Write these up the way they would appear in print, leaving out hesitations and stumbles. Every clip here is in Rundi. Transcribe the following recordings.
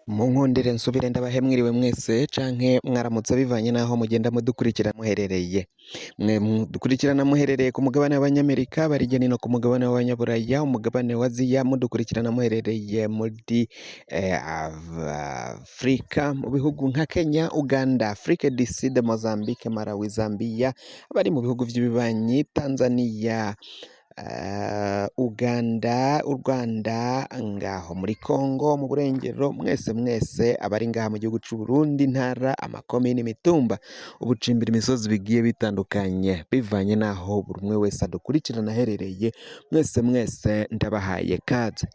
Munkundire nsubire ndabahe mwiriwe mwese canke mwaramutse bivanye naho mugenda mudukurikira muherereye. Mwe mudukurikirana muherereye ku mugabane w'Abanyamerika, barya nino ku mugabane w'Abanyaburaya, umugabane wa Aziya, mudukurikirana muherereye muri Afrika mu bihugu nka Kenya, Uganda, Afrique du Sud, Mozambique, Malawi, Zambia, abari mu bihugu vy'ibibanyi Tanzania, Uganda, u Rwanda, ngaho muri Congo mu burengero, mwese abari ngaha mu gihugu c'u Burundi, intara, amakomine, imitumba, ubucimbira, imisozi bigiye bitandukanye bivanye naho buri umwe wese adukurikirana aherereye, mwese ndabahaye kaze.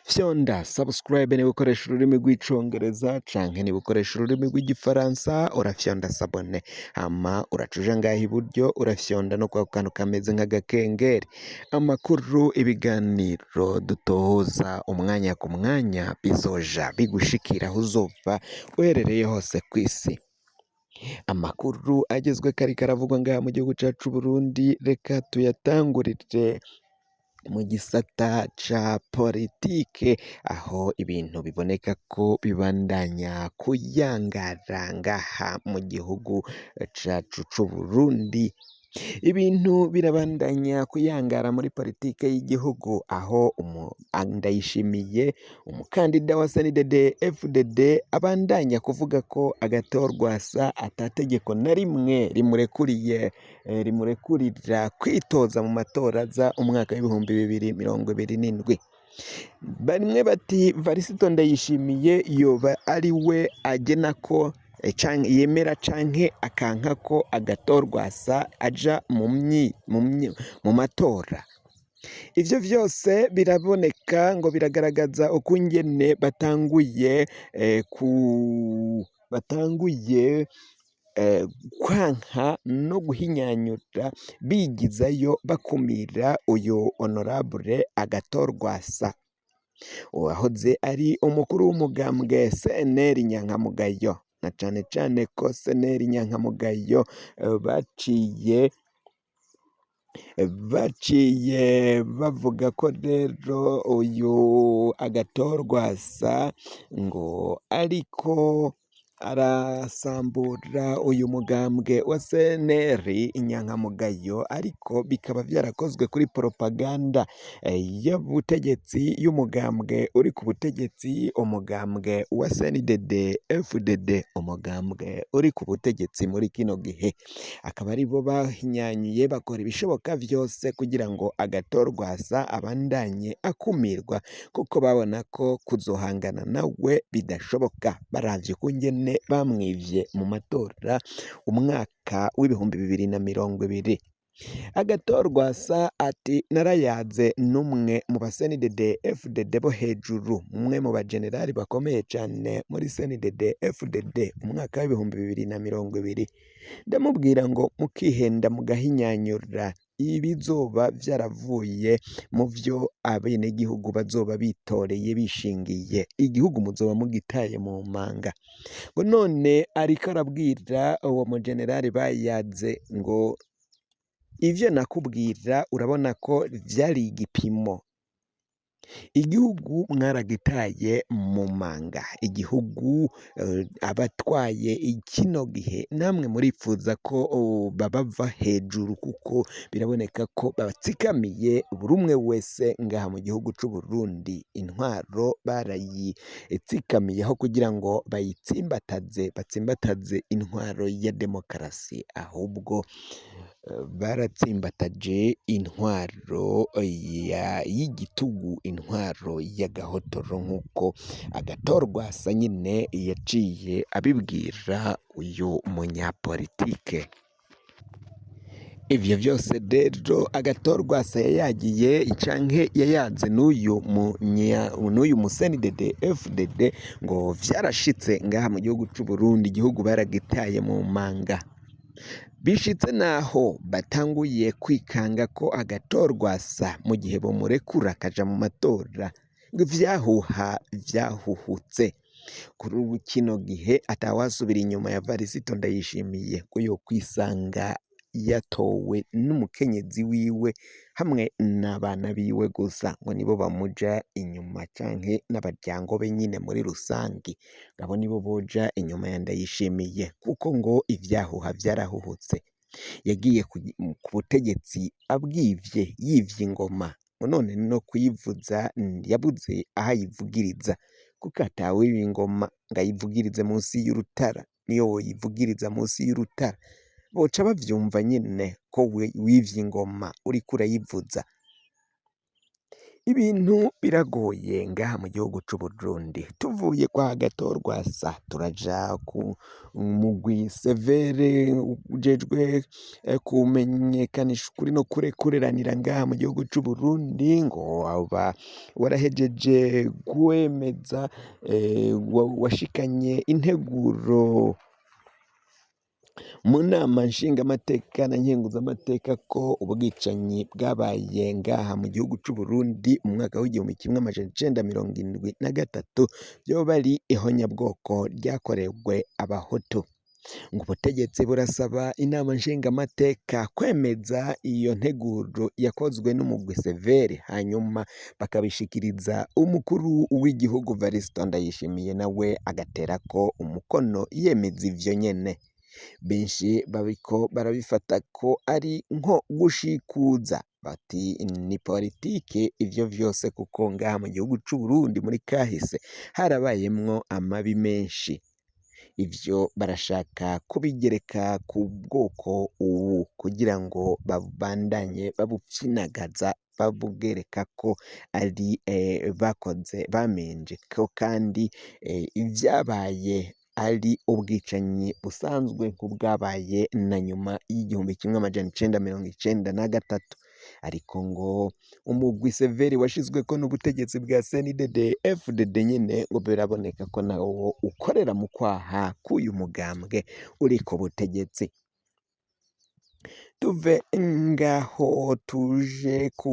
Fyonda subscribe niba ukoresha ururimi rw'icongereza canke niba ukoresha ururimi rw'igifaransa urafyonda sabone, hama uracuja ngaho iburyo urafyonda no kwa kantu kameze nk'agakengeri. Amakuru, ibiganiro dutohoza umwanya ku mwanya bizoja bigushikira aho uzova uherereye hose kw'isi. Amakuru agezwe kari karavugwa ngaha mu gihugu cacu Burundi, reka tuyatangurire mu gisata ca politike, aho ibintu biboneka ko bibandanya kuyangara ngaha mu gihugu cacu c'u Burundi. Ibintu birabandanya kuyangara muri politike y'igihugu, aho Ndayishimiye umukandida wa CNDD FDD abandanya kuvuga ko Agathon Rwasa atategeko na rimwe rimurekurira kwitoza mu matora aza umwaka w'ibihumbi 2027. Bamwe bati Varisito Ndayishimiye yoba ari we agena ko yemera canke akanka ko Agathon Rwasa aja mu matora. Ivyo vyose biraboneka ngo biragaragaza ukungene batanguye kwanka no guhinyanyura bigizayo bakumira uyu honorable Agathon Rwasa, uwahoze ari umukuru w'umugambwe CNL Inyankamugayo, na cane cane ko CNL Inyankamugayo baciye bavuga ko rero uyu Agathon Rwasa ngo ariko arasambura uyu mugambwe wa CNL Inyankamugayo, ariko bikaba vyarakozwe kuri propaganda y'ubutegetsi y'umugambwe uri ku butegetsi, umugambwe wa CNDD FDD, umugambwe uri ku butegetsi muri kino gihe. Akaba ari bo bahinyanyuye bakora ibishoboka vyose kugira ngo Agathon Rwasa abandanye akumirwa, kuko babona ko kuzohangana nawe bidashoboka, baravye kungene bamwivye mu matora umwaka w'ibihumbi 2020. Agathon Rwasa ati narayaze n'umwe mu ba CNDD FDD bo hejuru, umwe mu bajenerali bakomeye cane muri CNDD FDD umwaka w'ibihumbi 2020, ndamubwira ngo mukihenda mugahinyanyura ibizoba vyaravuye mu vyo abenegihugu bazoba bitoreye bishingiye, igihugu muzoba mugitaye mu manga. Ngo none ariko arabwira uwo mujenerali bayaze ngo ivyo nakubwira urabona ko vyari igipimo, igihugu mwaragitaye mu manga, igihugu abatwaye kino gihe namwe muripfuza ko babava hejuru, kuko biraboneka ko batsikamiye buri umwe wese ngaha mu gihugu c'u Burundi. Intwaro barayitsikamiyeho kugira ngo batsimbataze intwaro ya demokarasi, ahubwo baratsimbataje intwaro y'igitugu, intwaro y'agahotoro, nk'uko Agathon Rwasa nyine yaciye abibwira uyu munyapolitike. Ivyo vyose rero Agathon Rwasa yayagiye canke yayaze n'uyu mu CNDD FDD ngo vyarashitse ngaha mu gihugu c'u Burundi, igihugu baragitaye mu manga. Bishitse naho batanguye kwikanga ko Agathon Rwasa mu gihe bomurekura akaja mu matora, ngo vyahuhutse. Kuri ubu kino gihe atawasubira inyuma ya Varisito Ndayishimiye ko yo kwisanga yatowe n'umukenyezi wiwe hamwe n'abana biwe gusa ngo nibo bamuja inyuma canke n'abaryango be nyine muri rusangi ngabo nibo boja inyuma ya Ndayishimiye kuko ngo ivyahuha vyarahuhutse yagiye ku butegetsi abwivye yivye ingoma ngo none no kuyivuza yabuze aho ayivugiriza kuko atawiba ingoma ngo ayivugirize munsi y'urutara niyo woyivugiriza munsi y'urutara boca bavyumva nyine ko wivye ingoma uriko urayivuza. Ibintu biragoye ngaha mu gihugu c'Uburundi tuvuye kwa Agathon Rwasa turaja ku mugwi severe ujejwe kumenyekanisha ukuri no kurekureranira ngaha mu gihugu c'Uburundi ngo aba warahejeje kwemeza washikanye integuro mu nama nshingamateka na nkenguzamateka ko ubwicanyi bwabaye ngaha mu gihugu c'Uburundi mu mwaka w'1973 vyoba ari ihonyabwoko ryakorewe abahutu ngo ubutegetsi burasaba inama nshingamateka kwemeza iyo nteguro yakozwe n'umugwi severe hanyuma bakabishikiriza umukuru w'igihugu Variston Ndayishimiye nawe agaterako umukono yemeza ivyo nyene. Benshi babiko barabifata ko ari nko gushikuza bati ni politike ivyo vyose kuko ngaha mu gihugu c'Uburundi muri kahise harabayemwo amabi menshi ivyo barashaka kubigereka ku bwoko ubu kugira ngo babandanye babupfinagaza babubwereka ko ari bakoze bamenje ko kandi ivyabaye ari ubwicanyi busanzwe nk'ubwabaye na nyuma y'1993 ariko ngo umugwi severi washizweko n'ubutegetsi bwa CNDD-FDD nyine ngo biraboneka ko nawo ukorera mu kwaha k'uyu mugambwe uri ku butegetsi. Tuve ngaho tuje ku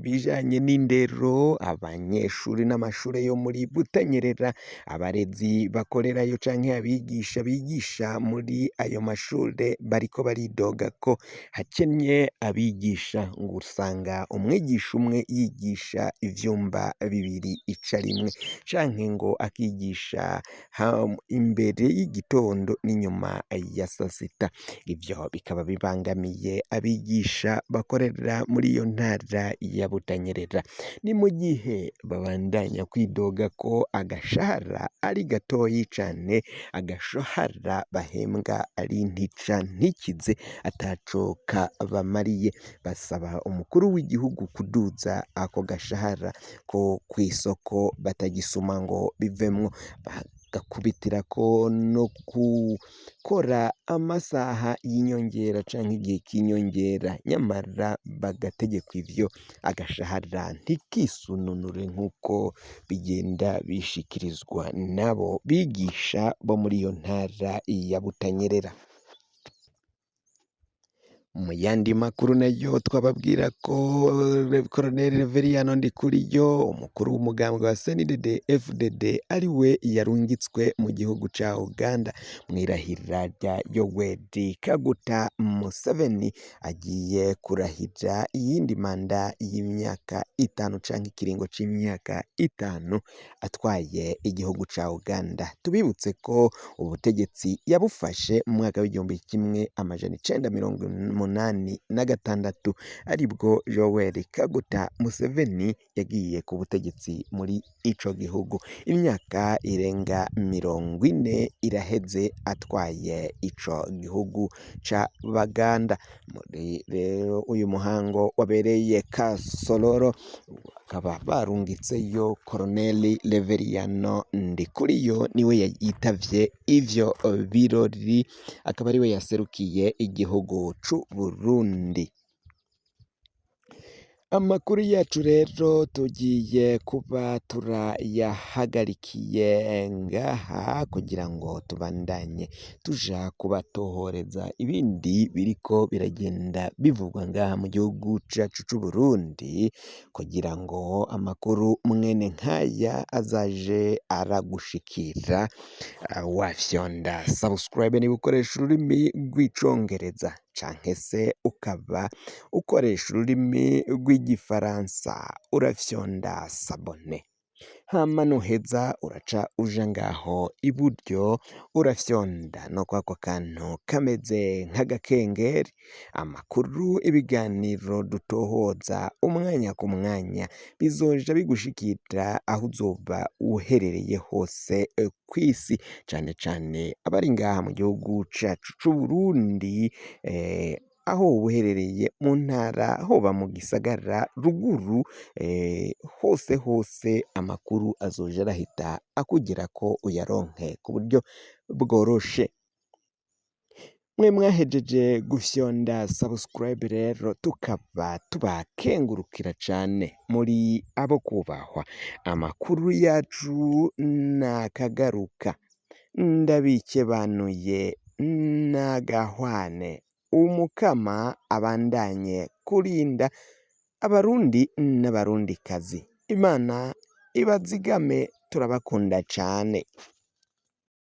bijanye n'indero abanyeshuri n'amashure yo muri Butanyerera abarezi bakorerayo canke abigisha bigisha muri ayo mashure bariko baridoga ko hakenye abigisha ngo usanga umwigisha umwe yigisha ivyumba bibiri icarimwe canke ngo akigisha imbere y'igitondo n'inyuma ya sasita ivyo bikaba bibangamiye abigisha bakorera muri iyo ntara ya Butanyerera ni mu gihe babandanya kwidoga ko agashahara ari gatoyi cane agashahara bahembwa ari ntica ntikize atacoka bamariye basaba umukuru w'igihugu kuduza ako gashahara ko kw'isoko batagisuma ngo bivemwo gakubitirako no gukora amasaha y'inyongera canke igihe k'inyongera nyamara bagategekwa ivyo agashahara ntikisununure nk'uko bigenda bishikirizwa nabo bigisha bo muri iyo ntara ya Butanyerera. Mu yandi makuru nayo twababwira ko Colonel Reveriyano Ndikuriyo umukuru w'umugambwe wa CNDD-FDD ari we yarungitswe mu gihugu ca Uganda mw'irahira rya Yoweri Kaguta Museveni agiye kurahira iyindi manda y'imyaka 5 canke ikiringo c'imyaka 5 atwaye igihugu ca Uganda. Tubibutse ko ubutegetsi yabufashe mu mwaka w'1986 aribwo Yoweri Kaguta Museveni yagiye ku butegetsi muri ico gihugu. Imyaka irenga 40 iraheze atwaye ico gihugu ca Baganda. Muri rero uyu muhango wabereye Kasoloro bakaba barungitseyo Colonel Reveriyano Ndikuriyo niwe yitavye ivyo birori akaba ariwe yaserukiye igihugu c'u Burundi. Amakuru yacu rero tugiye kuba turayahagarikiye ngaha kugira ngo tubandanye tuja kubatohoreza ibindi biriko biragenda bivugwa ngaha mu gihugu cacu c'u Burundi kugira ngo amakuru mwene nkaya azaje aragushikira wafyonda subscribe niba ukoresha ururimi rw'icongereza. canke se ukaba ukoresha ururimi rw'igifaransa urafyonda sabone, hama nuheza uraca uja ngaho iburyo urafyonda no kwako kantu kameze nk'agakengeri, amakuru ibiganiro dutohoza umwanya ku mwanya bizoja bigushikira aho uzoba uherereye hose kw'isi, cane cane abari ngaha mu gihugu cacu c'Uburundi, aho woba uherereye mu ntara, hoba mu gisagara, ruguru, hose hose amakuru azoja arahita akugerako uyaronke ku buryo bworoshe. Mwe mwahejeje gufyonda subscribe rero tukaba tubakengurukira cane, muri abo kubahwa. Amakuru yacu nakagaruka, ndabikebanuye n'agahwane. Umukama abandanye kurinda abarundi n'abarundikazi. Imana ibazigame, turabakunda cane.